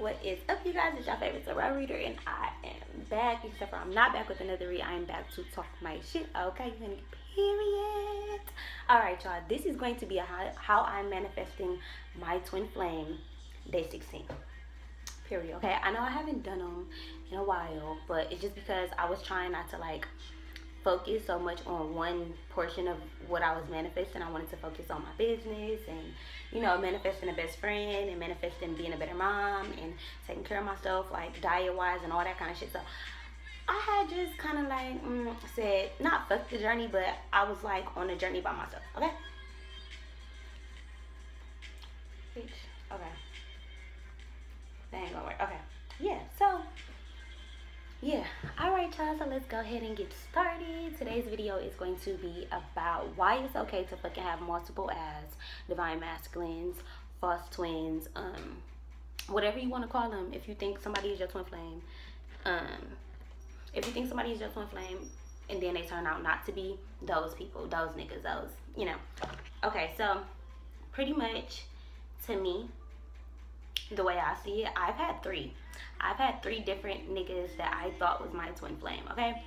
What is up, you guys? It's your favorite tarot reader, and I am back. Except for I'm not back with another read. I am back to talk my shit. Okay, period. All right, y'all. This is going to be how I'm manifesting my twin flame, day 16. Period. Okay, I know I haven't done them in a while, but it's just because I was trying not to focus so much on one portion of what I was manifesting. I wanted to focus on my business and, you know, manifesting a best friend and manifesting being a better mom and taking care of myself, like diet-wise and all that kind of shit. So I had just kind of said, not fuck the journey, but I was like on a journey by myself, okay? Bitch, okay. That ain't gonna work, okay. Yeah, so yeah, alright y'all, so let's go ahead and get started. Today's video is going to be about why it's okay to fucking have multiple as divine masculines, false twins, whatever you want to call them. If you think somebody is your twin flame, if you think somebody is your twin flame and then they turn out not to be, those people, those niggas, those, you know. Okay, so pretty much to me, the way I see it, I've had three different niggas that I thought was my twin flame, okay?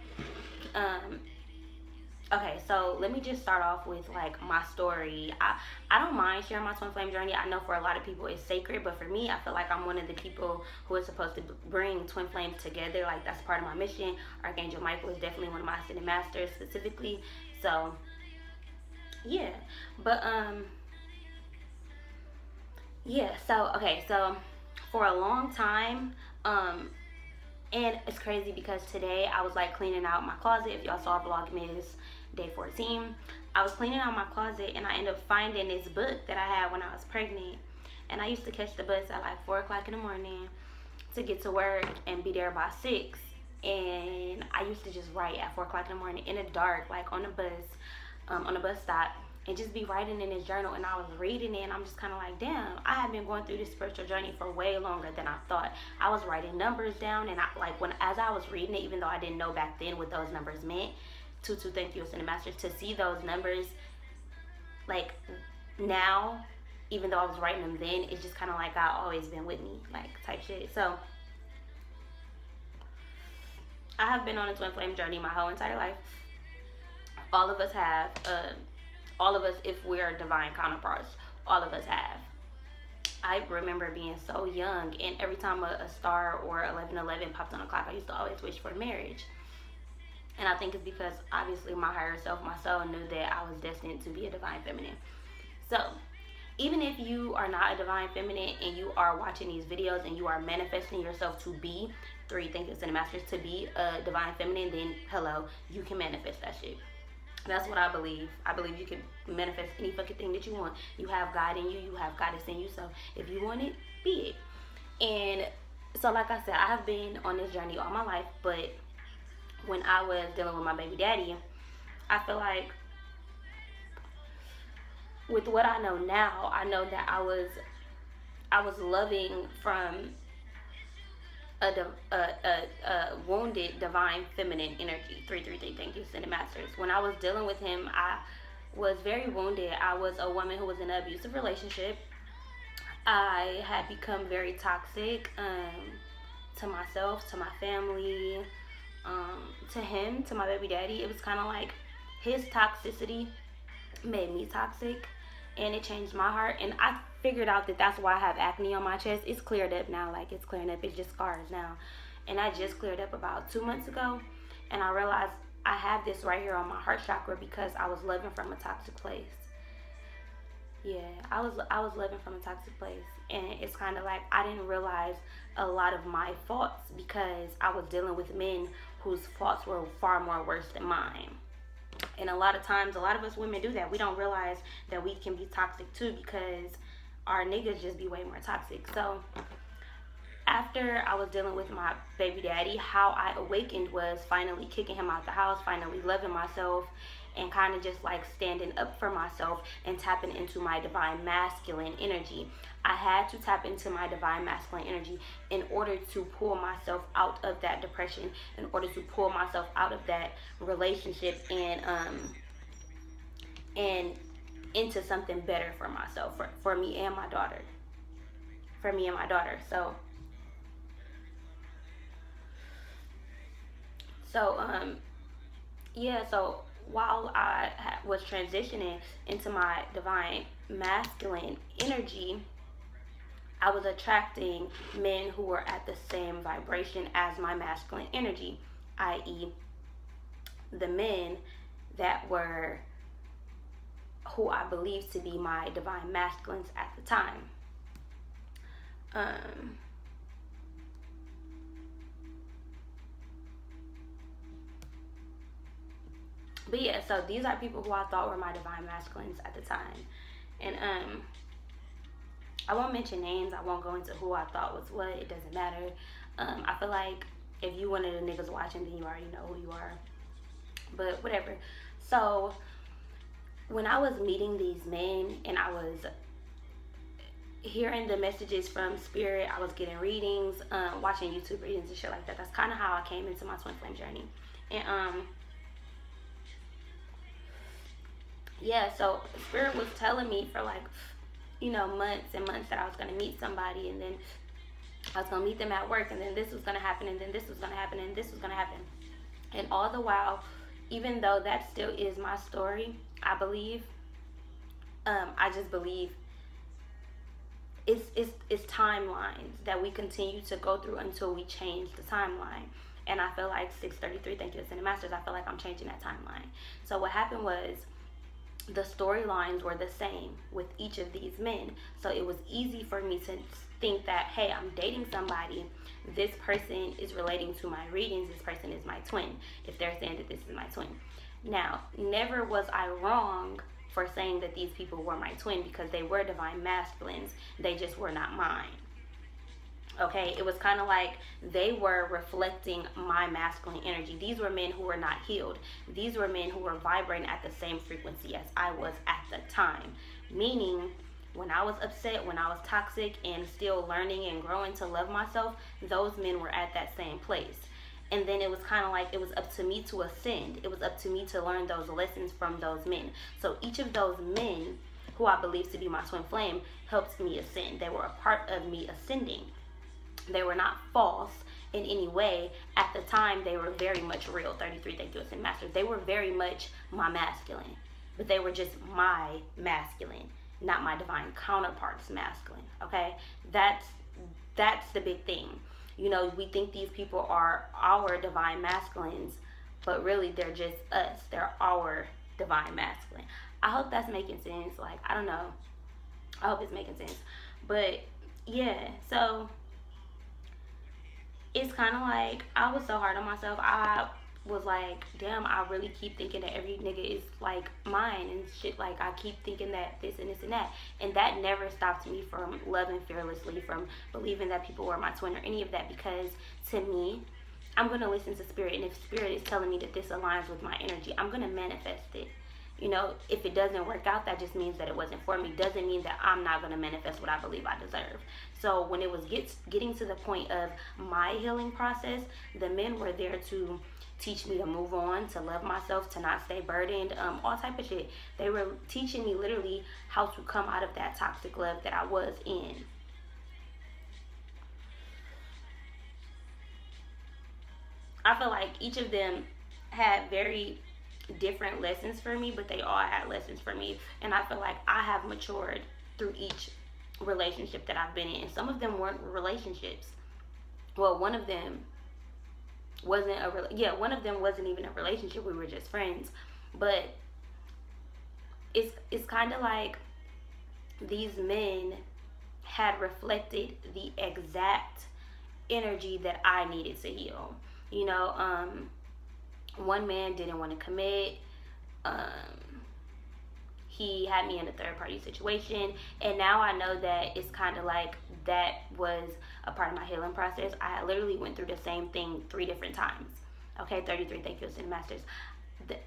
Okay, so let me just start off with like my story. I don't mind sharing my twin flame journey. I know for a lot of people it's sacred, but for me, I feel like I'm one of the people who is supposed to bring twin flames together. Like, that's part of my mission. Archangel Michael is definitely one of my ascended masters specifically. So yeah, but yeah, so okay, so for a long time, and it's crazy because today I was like cleaning out my closet. If y'all saw Vlogmas day 14, I was cleaning out my closet and I ended up finding this book that I had when I was pregnant. And I used to catch the bus at like 4 o'clock in the morning to get to work and be there by 6. And I used to just write at 4 o'clock in the morning in the dark, like on the bus stop, and just be writing in this journal. And I was reading it and I'm just kind of like, damn, I have been going through this spiritual journey for way longer than I thought. I was writing numbers down, and as I was reading it, even though I didn't know back then what those numbers meant, thank you, Ascended Masters, to see those numbers like now, even though I was writing them then, it's just kind of like I've always been with me, like type shit. So I have been on a twin flame journey my whole entire life. All of us have, all of us, if we're divine counterparts, all of us have. I remember being so young, and every time a star or 1111 popped on the clock, I used to always wish for marriage. And I think it's because obviously my higher self, my soul, knew that I was destined to be a divine feminine. So even if you are not a divine feminine and you are watching these videos and you are manifesting yourself to be, thank you, Ascended Masters, to be a divine feminine, then hello, you can manifest that shit. That's what I believe. I believe you can manifest any fucking thing that you want. You have God in you. You have Goddess in you. So if you want it, be it. And so like I said, I have been on this journey all my life. But when I was dealing with my baby daddy, I feel like with what I know now, I know that I was loving from a wounded divine feminine energy. 333, thank you, Ascended Masters. When I was dealing with him, I was very wounded. I was a woman who was in an abusive relationship. I had become very toxic to myself, to my family, to him, to my baby daddy. It was kind of like his toxicity made me toxic, and it changed my heart. And I figured out that that's why I have acne on my chest. It's cleared up now. Like, it's clearing up. It's just scars now. And I just cleared up about 2 months ago. And I realized I have this right here on my heart chakra because I was loving from a toxic place. Yeah, I was loving from a toxic place. And it's kind of like I didn't realize a lot of my faults because I was dealing with men whose faults were far more worse than mine. And a lot of times, a lot of us women do that. We don't realize that we can be toxic too because our niggas just be way more toxic. So after I was dealing with my baby daddy, how I awakened was finally kicking him out the house, finally loving myself, and kind of just like standing up for myself and tapping into my divine masculine energy. I had to tap into my divine masculine energy in order to pull myself out of that depression, in order to pull myself out of that relationship and into something better for myself, for me and my daughter. So So yeah, so while I was transitioning into my divine masculine energy, I was attracting men who were at the same vibration as my masculine energy, i.e., the men that were who I believed to be my divine masculines at the time. But yeah, so these are people who I thought were my divine masculines at the time. And I won't mention names. I won't go into who I thought was what. It doesn't matter. I feel like if you one of the niggas watching, then you already know who you are. But whatever. So when I was meeting these men and I was hearing the messages from spirit, I was getting readings, watching YouTube readings and shit like that. That's kind of how I came into my twin flame journey. And yeah, so spirit was telling me for like, you know, months and months that I was going to meet somebody, and then I was going to meet them at work, and then this was going to happen, and then this was going to happen, and this was going to happen. And all the while, even though that still is my story, I believe, I just believe it's timelines that we continue to go through until we change the timeline. And I feel like 633, thank you, Ascended Masters, I feel like I'm changing that timeline. So what happened was, the storylines were the same with each of these men. So it was easy for me to think that, hey, I'm dating somebody. This person is relating to my readings. This person is my twin, if they're saying that this is my twin. Now, never was I wrong for saying that these people were my twin, because they were divine masculines. They just were not mine. Okay, it was kind of like they were reflecting my masculine energy. These were men who were not healed. These were men who were vibrating at the same frequency as I was at the time. Meaning, when I was upset, when I was toxic and still learning and growing to love myself, those men were at that same place. And then it was kind of like it was up to me to ascend. It was up to me to learn those lessons from those men. So each of those men, who I believe to be my twin flame, helped me ascend. They were a part of me ascending. They were not false in any way. At the time, they were very much real. 33, thank you, Ascended Masters. They were very much my masculine, but they were just my masculine, not my divine counterpart's masculine. Okay, that's the big thing. You know, we think these people are our divine masculines, but really they're just us. They're our divine masculine. I hope that's making sense. Like, I don't know. I hope it's making sense. But yeah, so it's kind of like I was so hard on myself. I was like, damn, I really keep thinking that every nigga is like mine and shit. Like, I keep thinking that this and this and that. And that never stopped me from loving fearlessly, from believing that people were my twin or any of that. Because to me, I'm going to listen to spirit. And if spirit is telling me that this aligns with my energy, I'm going to manifest it. You know, if it doesn't work out, that just means that it wasn't for me. Doesn't mean that I'm not going to manifest what I believe I deserve. So when it was getting to the point of my healing process, the men were there to teach me to move on, to love myself, to not stay burdened, all type of shit. They were teaching me literally how to come out of that toxic love that I was in. I feel like each of them had very different lessons for me, but they all had lessons for me. And I feel like I have matured through each relationship that I've been in. And some of them weren't relationships. Well, one of them wasn't one of them wasn't even a relationship. We were just friends. But it's kind of like these men had reflected the exact energy that I needed to heal. You know, one man didn't want to commit. He had me in a third-party situation, and now I know that it's kind of like that was a part of my healing process. I literally went through the same thing 3 different times. Okay, 33, thank you, Ascended Masters.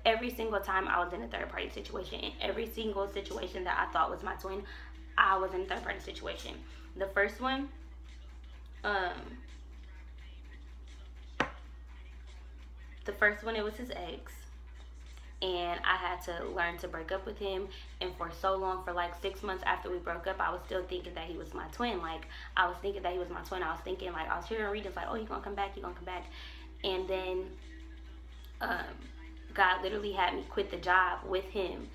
Every single time I was in a third-party situation, and every single situation that I thought was my twin, I was in a third-party situation. The first one, it was his ex. And I had to learn to break up with him. And for so long, for like 6 months after we broke up, I was still thinking that he was my twin. Like, I was thinking that he was my twin. I was thinking, like, I was hearing readings like, oh, you're gonna come back, you're gonna come back. And then um, God literally had me quit the job with him,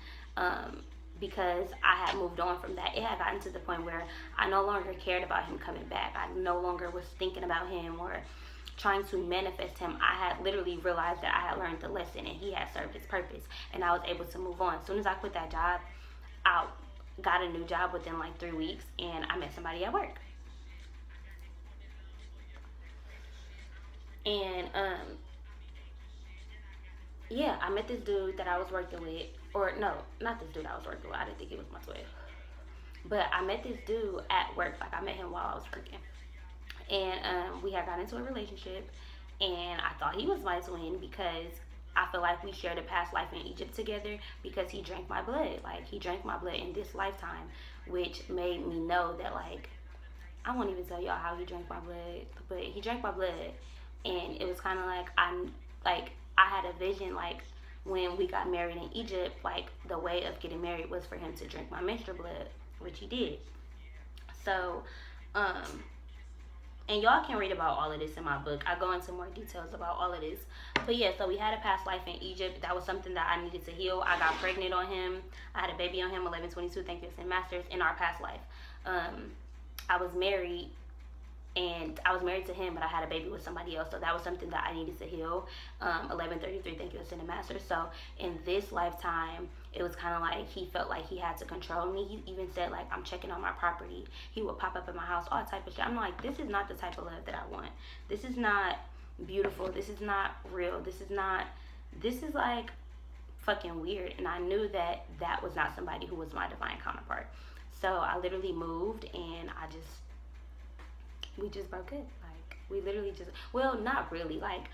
because I had moved on from that. It had gotten to the point where I no longer cared about him coming back. I no longer was thinking about him or trying to manifest him. I had literally realized that I had learned the lesson and he had served his purpose, and I was able to move on. As soon as I quit that job, I got a new job within like 3 weeks, and I met somebody at work. And yeah, I met this dude that I was working with, or no, not this dude I was working with. I didn't think he was my twin. But I met this dude at work. Like, I met him while I was working, and we had got into a relationship, and I thought he was my twin because I feel like we shared a past life in Egypt together, because he drank my blood. Like, he drank my blood in this lifetime, which made me know that, like, I won't even tell y'all how he drank my blood, but he drank my blood, and it was kind of like I had a vision, like, when we got married in Egypt, like, the way of getting married was for him to drink my menstrual blood, which he did. So, and y'all can read about all of this in my book. I go into more details about all of this. But yeah, so we had a past life in Egypt. That was something that I needed to heal. I got pregnant on him. I had a baby on him, 11/22, thank you, and masters, in our past life. I was married, and I was married to him, but I had a baby with somebody else, so that was something that I needed to heal. 11:33, thank you, and masters. So in this lifetime, it was kind of like he felt like he had to control me. He even said, like, I'm checking on my property. He would pop up in my house, all type of shit. I'm like, this is not the type of love that I want. This is not beautiful. This is not real. This is like fucking weird. And I knew that that was not somebody who was my divine counterpart. So I literally moved, and we just broke up. Like, we literally just, well, not really. Like,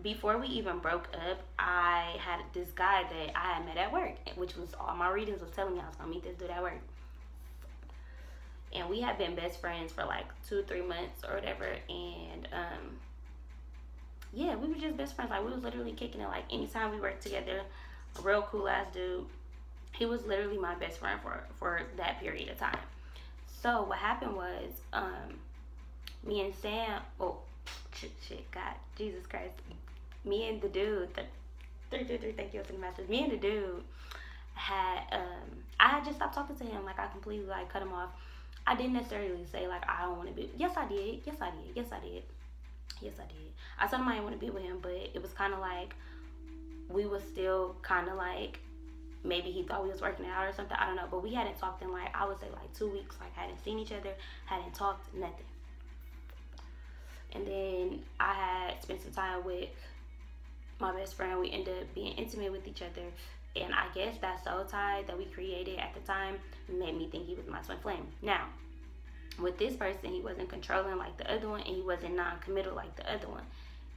before we even broke up, I had this guy that I had met at work, which was all my readings was telling me I was gonna meet this dude at work. And we had been best friends for like 2-3 months or whatever. And yeah, we were just best friends. Like, we was literally kicking it. Like, anytime we worked together, a real cool ass dude. He was literally my best friend for that period of time. So what happened was, me and Sam, oh shit, God, Jesus Christ, me and the dude, thank you, masters. Me and the dude had, I had just stopped talking to him. Like, I completely, like, cut him off. I didn't necessarily say, like, I don't want to be. Yes, I did. Yes, I did. Yes, I did. Yes, I did. I told him I didn't want to be with him, but it was kind of like we was still kind of like, maybe he thought we was working out or something. I don't know. But we hadn't talked in, like, I would say, like, 2 weeks. Like, hadn't seen each other, hadn't talked, nothing. And then I had spent some time with my best friend. We ended up being intimate with each other. And I guess that soul tie that we created at the time made me think he was my twin flame. Now, with this person, he wasn't controlling like the other one, and he wasn't non-committal like the other one.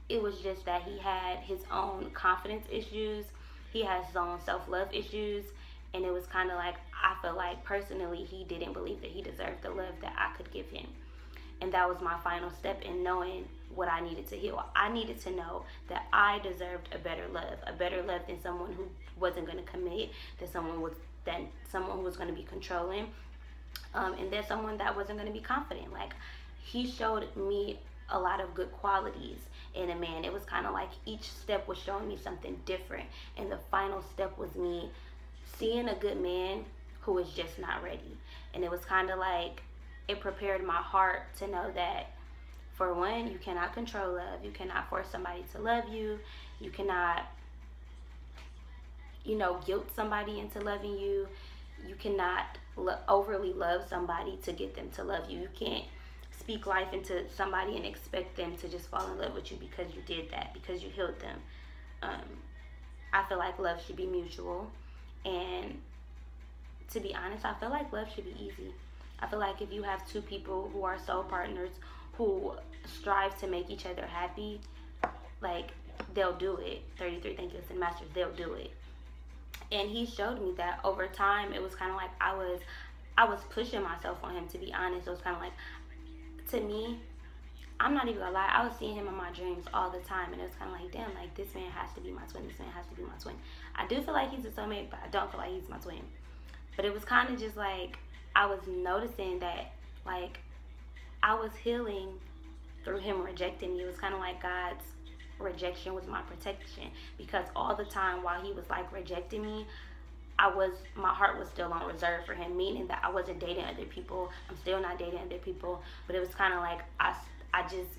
It was just that he had his own confidence issues. He has his own self-love issues. And it was kind of like, I feel like personally, he didn't believe that he deserved the love that I could give him. And that was my final step in knowing what I needed to heal. I needed to know that I deserved a better love than someone who wasn't going to commit, than someone who was going to be controlling, and then someone that wasn't going to be confident. Like, he showed me a lot of good qualities in a man. It was kind of like each step was showing me something different, and the final step was me seeing a good man who was just not ready. And it was kind of like, it prepared my heart to know that, for one, you cannot control love. You cannot force somebody to love you. You cannot, guilt somebody into loving you. You cannot overly love somebody to get them to love you. You can't speak life into somebody and expect them to just fall in love with you because you did that, because you healed them. I feel like love should be mutual. And to be honest, I feel like love should be easy. I feel like if you have two people who are soul partners who strive to make each other happy, like, they'll do it. 33, thank you, and masters, they'll do it. And he showed me that over time. It was kind of like I was pushing myself on him, to be honest. It was kind of like, to me, I'm not even gonna lie, I was seeing him in my dreams all the time, and it was kind of like, damn, like, this man has to be my twin. This man has to be my twin. I do feel like he's a soulmate, but I don't feel like he's my twin. But it was kind of just like, I was noticing that, like, I was healing through him rejecting me. It was kind of like God's rejection was my protection, because all the time while he was like rejecting me, my heart was still on reserve for him, meaning that I wasn't dating other people. I'm still not dating other people, but it was kind of like I just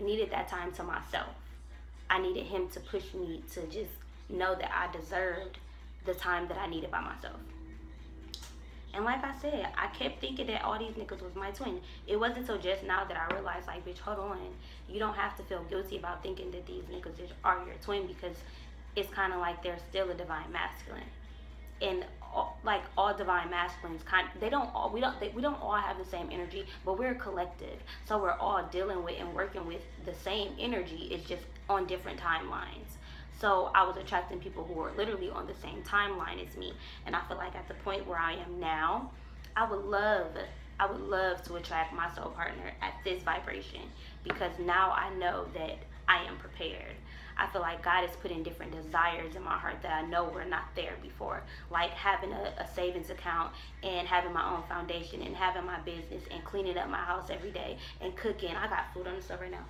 needed that time to myself. I needed him to push me to just know that I deserved the time that I needed by myself. And like I said, I kept thinking that all these niggas was my twin. It wasn't until just now that I realized, like, bitch, hold on. You don't have to feel guilty about thinking that these niggas are your twin, because it's kind of like they're still a divine masculine. And all divine masculines, we don't all have the same energy, but we're a collective. So we're all dealing with and working with the same energy. It's just on different timelines. So I was attracting people who were literally on the same timeline as me. And I feel like at the point where I am now, I would love to attract my soul partner at this vibration, because now I know that I am prepared. I feel like God has put in different desires in my heart that I know were not there before. Like having a savings account, and having my own foundation, and having my business, and cleaning up my house every day, and cooking. I got food on the stove right now.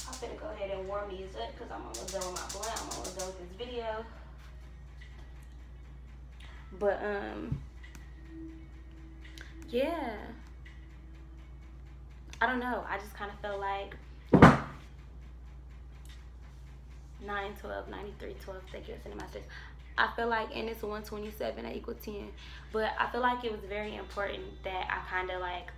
I'm gonna go ahead and warm these up because I'm almost done with my blunt. I'm almost done with this video. But yeah, I don't know. I just kind of felt like 9, 12, 93, 12. Thank you, Cinemasters. I feel like, and it's 127 = 10. But I feel like it was very important that I kind of like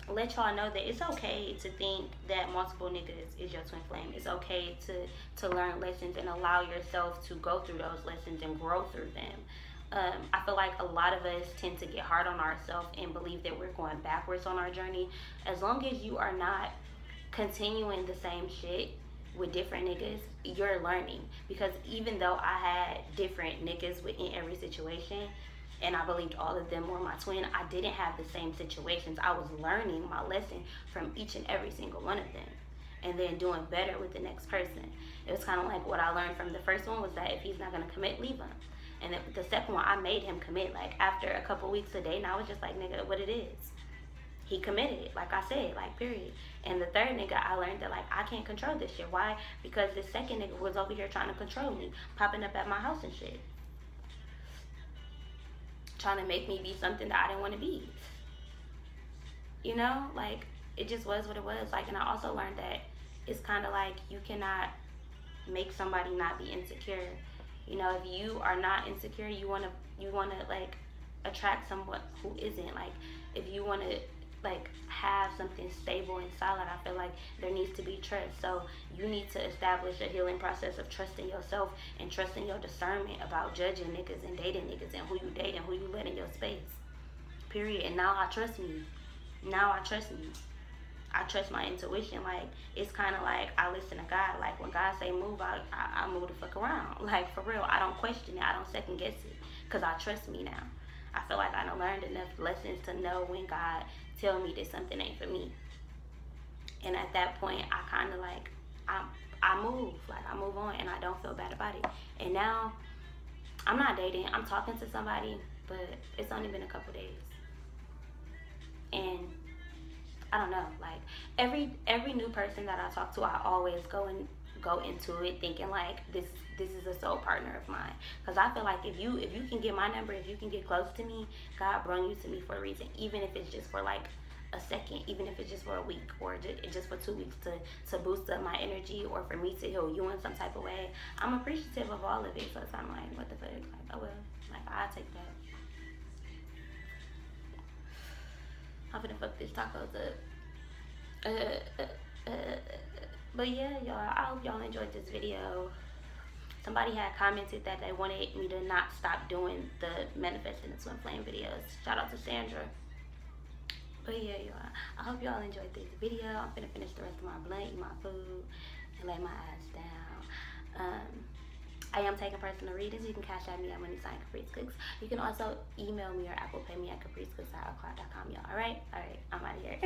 let y'all know that it's okay to think that multiple niggas is your twin flame. It's okay to learn lessons and allow yourself to go through those lessons and grow through them. I feel like a lot of us tend to get hard on ourselves and believe that we're going backwards on our journey. As long as you are not continuing the same shit with different niggas, you're learning. Because even though I had different niggas within every situation, and I believed all of them were my twin, I didn't have the same situations. I was learning my lesson from each and every single one of them, and then doing better with the next person. It was kind of like what I learned from the first one was that if he's not going to commit, leave him. And the second one, I made him commit. Like after a couple weeks of dating, I was just like, nigga, what it is. He committed, like I said, like period. And the third nigga, I learned that like I can't control this shit. Why? Because the second nigga was over here trying to control me, popping up at my house and shit, trying to make me be something that I didn't want to be. You know, like it just was what it was. Like, and I also learned that it's kind of like you cannot make somebody not be insecure. You know, if you are not insecure, you wanna like attract someone who isn't. Like, if you wanna like have something stable and solid, I feel like there needs to be trust. So you need to establish a healing process of trusting yourself and trusting your discernment about judging niggas and dating niggas and who you date and who you let in your space. Period. And now I trust me. Now I trust me. I trust my intuition. Like, it's kind of like I listen to God. Like, when God say move, I move the fuck around. Like, for real, I don't question it. I don't second guess it, because I trust me now. I feel like I done learned enough lessons to know when God tell me that something ain't for me. And at that point, I kind of like, I move. Like, I move on, and I don't feel bad about it. And now, I'm not dating. I'm talking to somebody, but it's only been a couple days. And I don't know, like every new person that I talk to, I always go into it thinking like this is a soul partner of mine. Because I feel like if you can get my number, if you can get close to me, God brought you to me for a reason. Even if it's just for like a second, even if it's just for a week, or just for 2 weeks to boost up my energy, or for me to heal you in some type of way, I'm appreciative of all of it. So I'm like, what the fuck? Like, oh well, like I'll take that. I'm gonna fuck these tacos up. But yeah, y'all, I hope y'all enjoyed this video. Somebody had commented that they wanted me to not stop doing the manifesting the twin flame videos. Shout out to Sandra. But yeah, y'all, I hope y'all enjoyed this video. I'm gonna finish the rest of my blunt, eat my food, and lay my ass down. I am taking personal readings. You can cash at me at moneysign_Caprice_Cooks. You can also email me or Apple Pay me at capricecooks@outcloud.com, y'all. All right, I'm out of here.